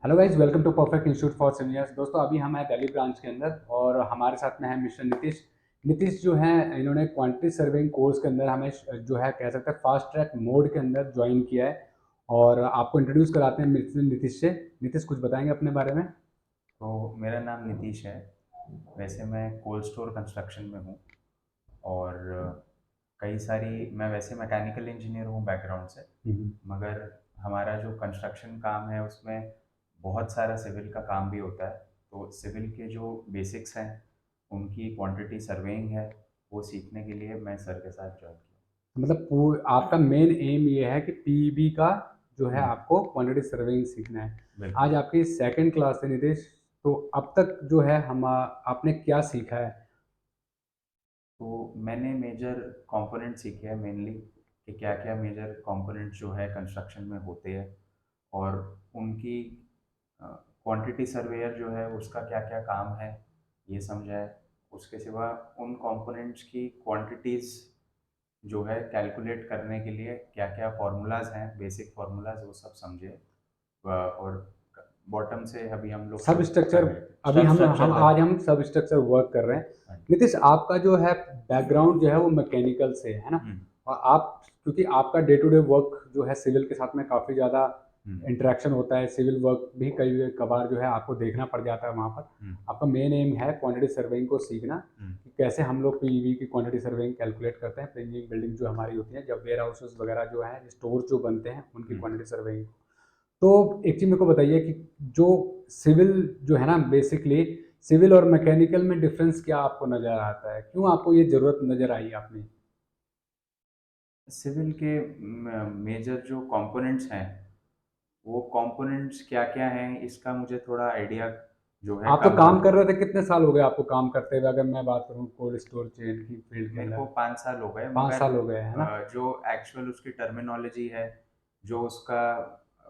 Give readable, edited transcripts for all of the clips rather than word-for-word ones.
Hello guys, welcome to perfect institute for seniors. दोस्तों, अभी हम हैं दिल्ली ब्रांच के अंदर और हमारे साथ में है मिस्टर नीतीश। नीतीश जो है, इन्होंने क्वांटिटी सर्विंग कोर्स के अंदर हमें जो है कह सकते हैं फास्ट ट्रैक मोड के अंदर ज्वाइन किया है। और आपको इंट्रोड्यूस कराते हैं मिस्टर नीतीश से। नीतीश, कुछ बताएंगे अपने बारे में? तो मेरा नाम नीतीश है। वैसे मैं कोल्ड स्टोर कंस्ट्रक्शन में हूँ और कई सारी मैं वैसे मैकेनिकल इंजीनियर हूँ बैकग्राउंड से। हम्म। मगर हमारा जो कंस्ट्रक्शन काम है उसमें बहुत सारा सिविल का काम भी होता है। तो सिविल के जो बेसिक्स हैं उनकी क्वांटिटी सर्वेइंग है, वो सीखने के लिए मैं सर के साथ ज्वाइन मतलब आपका मेन एम ये है कि पीईबी का जो है किया। आपको क्वांटिटी सर्विंग सीखना है। बिल्कुल। आज आपकी सेकंड क्लास है नीतीश। तो अब तक जो है हम आपने क्या सीखा है? तो मैंने मेजर कंपोनेंट सीखे हैं मेनली, कि क्या क्या मेजर कंपोनेंट जो है कंस्ट्रक्शन में होते हैं और उनकी क्वांटिटी सर्वेयर जो है उसका क्या क्या काम है ये समझा है। उसके सिवा उन कंपोनेंट्स की क्वांटिटीज़ जो है कैलकुलेट करने के लिए क्या क्या फार्मूलाज हैं, बेसिक फार्मूलाज वो सब समझे। और बॉटम से अभी हम लोग सब शुरू कर स्ट्रक्चर। रहे थे, अभी सब हम स्ट्रक्चर तक। आज हम सब स्ट्रक्चर वर्क कर रहे हैं। हाँ जी। नीतीश, आपका जो है बैकग्राउंड जो है वो मैकेनिकल से है ना? हम्म। और आप, क्योंकि आपका डे टू डे वर्क जो है सिविल के साथ में काफ़ी ज़्यादा हम्म। इंटरेक्शन होता है, सिविल वर्क भी कई कभार जो है आपको देखना पड़ जाता है वहाँ पर। हम्म। आपका मेन एम है क्वांटिटी सर्वेइंग को सीखना, हम्म। कि कैसे हम लोग पीईवी की क्वांटिटी सर्वेइंग कैलकुलेट करते हैं। प्रिंटिंग बिल्डिंग जो हमारी होती है, जब वेयर हाउसेज वगैरह जो है, स्टोर जो बनते हैं, उनकी हम्म। Quantity surveying. तो एक चीज़ मेरे को बताइए कि जो सिविल जो है ना, बेसिकली सिविल और मैकेनिकल में डिफरेंस क्या आपको नज़र आता है? क्यों आपको ये ज़रूरत नज़र आई आपने? सिविल के मेजर जो कंपोनेंट्स हैं, वो कंपोनेंट्स क्या क्या हैं इसका मुझे थोड़ा आइडिया जो है आप तो कम था। काम कर रहे थे, कितने साल हो गए आपको काम करते हुए, अगर मैं बात करूँ कोल्ड स्टोर चेन की फील्ड के मेरे अंदर? को 5 साल हो गए, 5 मगर साल हो गए है ना? जो एक्चुअल उसकी टर्मिनोलॉजी है, जो उसका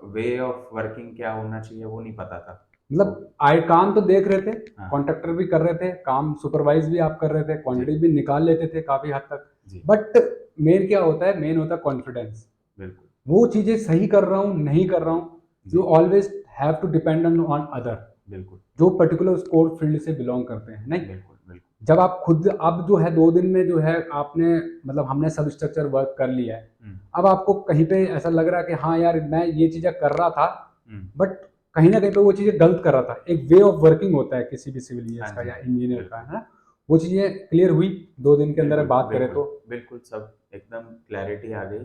वे ऑफ वर्किंग क्या होना चाहिए वो नहीं पता था। तो मतलब आए काम तो देख रहे थे, हाँ। कॉन्ट्रैक्टर भी कर रहे थे, काम सुपरवाइज भी आप कर रहे थे, जी। क्वांटिटी भी निकाल लेते थे काफ़ी हद तक। जी। बट मेन क्या होता है? मेन होता है कॉन्फिडेंस। बिल्कुल। वो चीज़ें सही कर रहा हूँ, नहीं कर रहा हूँ, जी। You always have to depend on other, बिल्कुल। जो पर्टिकुलर स्कोर फील्ड से बिलोंग करते हैं, नहीं? बिल्कुल। बिल्कुल। जब आप खुद अब जो है 2 दिन में जो है आपने, मतलब हमने सब स्ट्रक्चर वर्क कर लिया है। हम्म। अब आपको कहीं पे ऐसा लग रहा है कि हाँ यार, मैं ये चीज़ें कर रहा था, हम्म। बट कहीं ना कहीं पे वो चीज़ें गलत कर रहा था। एक वे ऑफ वर्किंग होता है किसी भी सिविलियंस हाँ का जी। या इंजीनियर का, बिल्कुल। है ना? वो चीज़ें क्लियर हुई 2 दिन के अंदर बिल्कुल। बात करें बिल्कुल। तो? बिल्कुल सब एकदम क्लैरिटी आ गई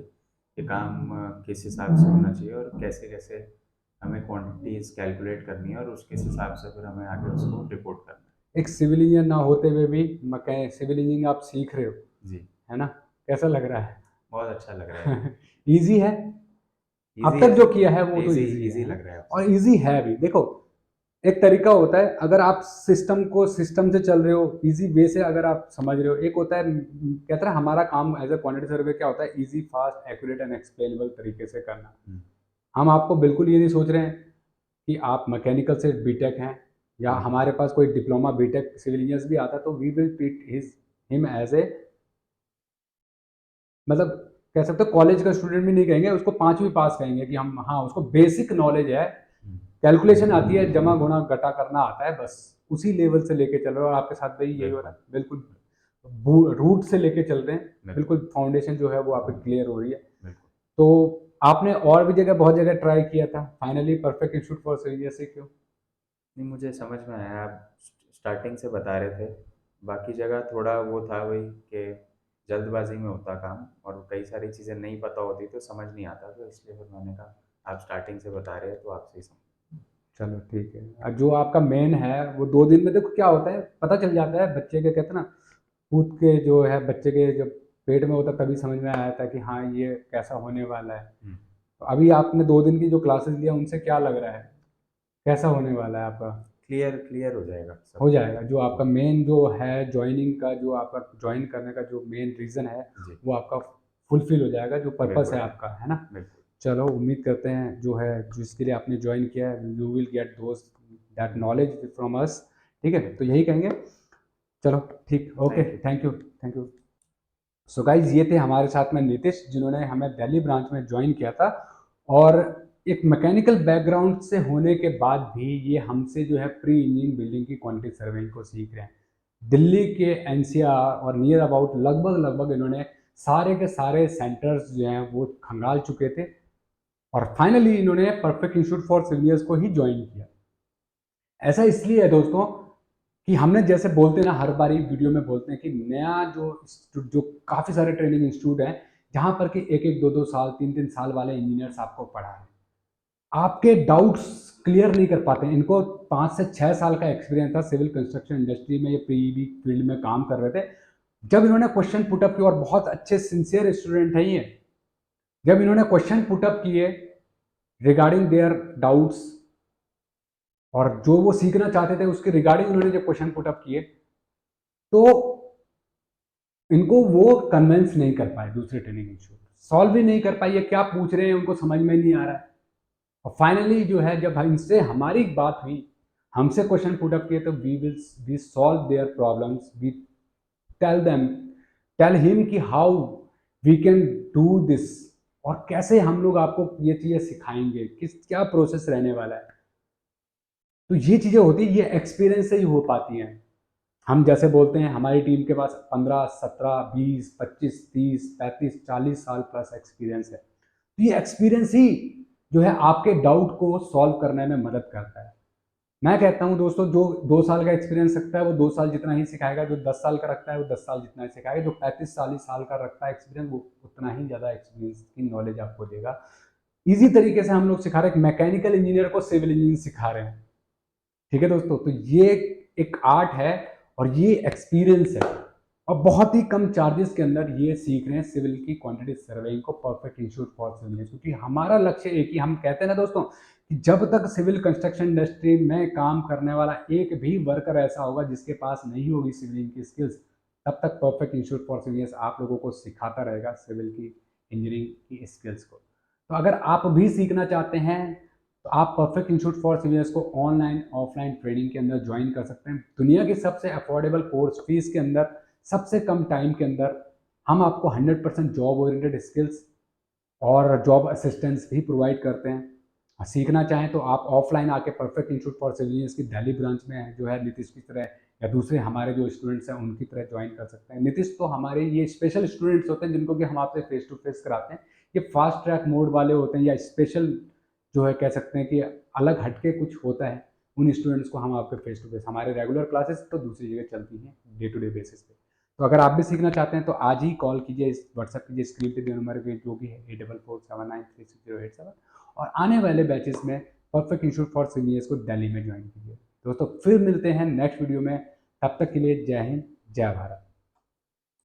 कि काम किस हिसाब से होना चाहिए और कैसे कैसे हमें क्वांटिटीज कैलकुलेट करनी है और उसके हिसाब से फिर हमें आगे उसको रिपोर्ट करना एक सिविल इंजीनियर ना होते हुए भी मकै सिविल इंजीनियरिंग आप सीख रहे हो, है। जी। है ना? कैसा लग रहा बहुत अच्छा लग रहा है। है? ईजी है? अब इजी तक है जो सर। किया है वो तो इजी ईजी इजी है। लग रहा है अब और सर। ईजी है भी। देखो, एक तरीका होता है, अगर आप सिस्टम से चल रहे हो, इजी वे से अगर आप समझ रहे हो। एक होता है, कहते हैं हमारा काम एज ए क्वांटिटी सर्वे क्या होता है, easy, fast, accurate and explainable तरीके से करना। हम्म। हम आपको बिल्कुल ये नहीं सोच रहे हैं कि आप मैकेनिकल से बीटेक हैं, या बिल्कुल। हमारे पास कोई डिप्लोमा बीटेक सिविल इंजीनियर्स भी आता है, तो we will treat him as a, मतलब कह सकते हो कॉलेज का स्टूडेंट भी नहीं कहेंगे उसको, 5वीं पास कहेंगे कि हम, हाँ उसको बेसिक नॉलेज है, हम्म। कैलकुलेशन आती है, जमा गुणा घटा करना आता है, बस उसी लेवल से लेके चल रहे हो। और आपके साथ भाई यही हो रहा बिल्कुल। है, बिल्कुल रूट से लेके चल रहे हैं। बिल्कुल। बिल्कुल फाउंडेशन जो है वो आपकी क्लियर हो रही है। बिल्कुल। तो आपने और भी जगह, बहुत जगह ट्राई किया था, finally perfect institute for serious से क्यों? नहीं, मुझे समझ में आया, आप स्टार्टिंग से बता रहे थे। बाकी जगह थोड़ा वो था वही कि जल्दबाजी में होता काम और कई सारी चीज़ें नहीं पता होती तो समझ नहीं आता, तो इसलिए फिर मैंने कहा आप स्टार्टिंग से बता रहे हैं तो आपसे ही समझ। चलो ठीक है। और जो आपका मेन है वो 2 दिन में, देखो क्या होता है, पता चल जाता है बच्चे के, कहते हैं ना, कूद के जो है बच्चे के जब पेट में होता तभी समझ में आया था कि हाँ ये कैसा होने वाला है। हम्म। तो अभी आपने 2 दिन की जो क्लासेस लिया, उनसे क्या लग रहा है, कैसा होने वाला है आपका? क्लियर क्लियर हो जाएगा हो सब। जाएगा। जो जी। आपका मेन जो है ज्वाइनिंग का, जो आपका ज्वाइन करने का जो मेन रीज़न है, जी। वो आपका फुलफिल हो जाएगा, जो पर्पस बिल्कुल। है आपका, है ना? बिल्कुल। चलो, उम्मीद करते हैं जो है, जिसके लिए आपने ज्वाइन किया है, you will get those that knowledge from us. ठीक है, तो बिल्कुल। यही कहेंगे। चलो, ठीक, okay, thank you. Thank you, thank you. So guys, ये थे हमारे साथ में नीतीश, जिन्होंने हमें दिल्ली ब्रांच में ज्वाइन किया था। और एक मैकेनिकल बैकग्राउंड से होने के बाद भी ये हमसे जो है प्री इंजीनियरिंग बिल्डिंग की क्वांटिटी सर्वेइंग को सीख रहे हैं। दिल्ली के एनसीआर और नियर अबाउट लगभग लगभग इन्होंने सारे के सारे सेंटर्स जो हैं वो खंगाल चुके थे और फाइनली इन्होंने परफेक्ट इंस्टीट्यूट फॉर सिविलियर्स को ही ज्वाइन किया। ऐसा इसलिए है दोस्तों कि हमने जैसे बोलते हैं ना, हर बारी वीडियो में बोलते हैं कि नया जो काफ़ी सारे ट्रेनिंग इंस्टीट्यूट हैं जहाँ पर कि एक एक दो दो साल तीन तीन साल वाले इंजीनियर्स आपको पढ़ा है, आपके डाउट्स क्लियर नहीं कर पाते हैं। इनको 5 से 6 साल का एक्सपीरियंस था सिविल कंस्ट्रक्शन इंडस्ट्री में, ये पीईबी फील्ड में काम कर रहे थे। जब इन्होंने क्वेश्चन पुटअप किया, और बहुत अच्छे सिंसियर स्टूडेंट हैं ये, जब इन्होंने क्वेश्चन पुटअप किए रिगार्डिंग देयर डाउट्स और जो वो सीखना चाहते थे उसके रिगार्डिंग उन्होंने जब क्वेश्चन पुटअप किए, तो इनको वो कन्विंस नहीं कर पाए, दूसरे ट्रेनिंग इंस्टीट्यूट सॉल्व ही नहीं कर पाए, ये क्या पूछ रहे हैं उनको समझ में नहीं आ रहा है। और फाइनली जो है जब इनसे हमारी बात हुई, हमसे क्वेश्चन पुटअप किए, तो we solve their problems, we tell them tell him कि how we can do this, और कैसे हम लोग आपको ये चीज़ें सिखाएंगे, क्या प्रोसेस रहने वाला है। तो ये चीज़ें होती है, ये एक्सपीरियंस से ही हो पाती हैं। हम जैसे बोलते हैं हमारी टीम के पास 15 17 20 25 30 35 40 साल प्लस एक्सपीरियंस है। तो ये एक्सपीरियंस ही जो है आपके डाउट को सॉल्व करने में मदद करता है। मैं कहता हूँ दोस्तों, जो 2 साल का एक्सपीरियंस रखता है वो 2 साल जितना ही सिखाएगा, जो 10 साल का रखता है वो 10 साल जितना ही सिखाएगा, जो 35 40 साल का रखता है एक्सपीरियंस वो उतना ही ज़्यादा एक्सपीरियंस की नॉलेज आपको देगा। इजी तरीके से हम लोग सिखा रहे हैं, मैकेनिकल इंजीनियर को सिविल इंजीनियर सिखा रहे हैं। ठीक है दोस्तों, तो ये एक आर्ट है और ये एक्सपीरियंस है, और बहुत ही कम चार्जेस के अंदर ये सीख रहे हैं सिविल की क्वांटिटी सर्वेइंग को परफेक्ट इंस्टीट्यूट फॉर सिविल। क्योंकि हमारा लक्ष्य एक ही, हम कहते हैं ना दोस्तों कि जब तक सिविल कंस्ट्रक्शन इंडस्ट्री में काम करने वाला एक भी वर्कर ऐसा होगा जिसके पास नहीं होगी सिविल की स्किल्स, तब तक परफेक्ट इंस्टीट्यूट फॉर सिविल आप लोगों को सिखाता रहेगा सिविल की इंजीनियरिंग की स्किल्स को। तो अगर आप भी सीखना चाहते हैं तो आप परफेक्ट इंस्टीट्यूट फॉर सिविलियर्स को ऑनलाइन ऑफलाइन ट्रेनिंग के अंदर ज्वाइन कर सकते हैं। दुनिया की सबसे अफोर्डेबल कोर्स फीस के अंदर, सबसे कम टाइम के अंदर हम आपको 100% जॉब ओरिएंटेड स्किल्स और जॉब असिस्टेंस भी प्रोवाइड करते हैं। सीखना चाहें तो आप ऑफलाइन आके परफेक्ट इंस्टीट्यूट फॉर सिविलियंस की दिल्ली ब्रांच में जो है नीतीश की तरह या दूसरे हमारे जो स्टूडेंट्स हैं उनकी तरह ज्वाइन कर सकते हैं। नीतीश तो हमारे ये स्पेशल स्टूडेंट्स होते हैं जिनको कि हम आपसे फेस टू फेस कराते हैं। ये फास्ट ट्रैक मोड वाले होते हैं या स्पेशल जो है कह सकते हैं कि अलग हटके कुछ होता है, उन स्टूडेंट्स को हम आपके फेस टू फेस, हमारे रेगुलर क्लासेस तो दूसरी जगह चलती हैं डे टू डे बेसिस पे। तो अगर आप भी सीखना चाहते हैं तो आज ही कॉल कीजिए, इस व्हाट्सएप कीजिए स्क्रीन पे दिए नंबर पे जो भी है 8447936087, और आने वाले बैचेस में परफेक्ट इंस्टीट्यूट फॉर सीनियर्स को दिल्ली में ज्वाइन कीजिए। दोस्तों फिर मिलते हैं नेक्स्ट वीडियो में, तब तक के लिए जय हिंद जय भारत।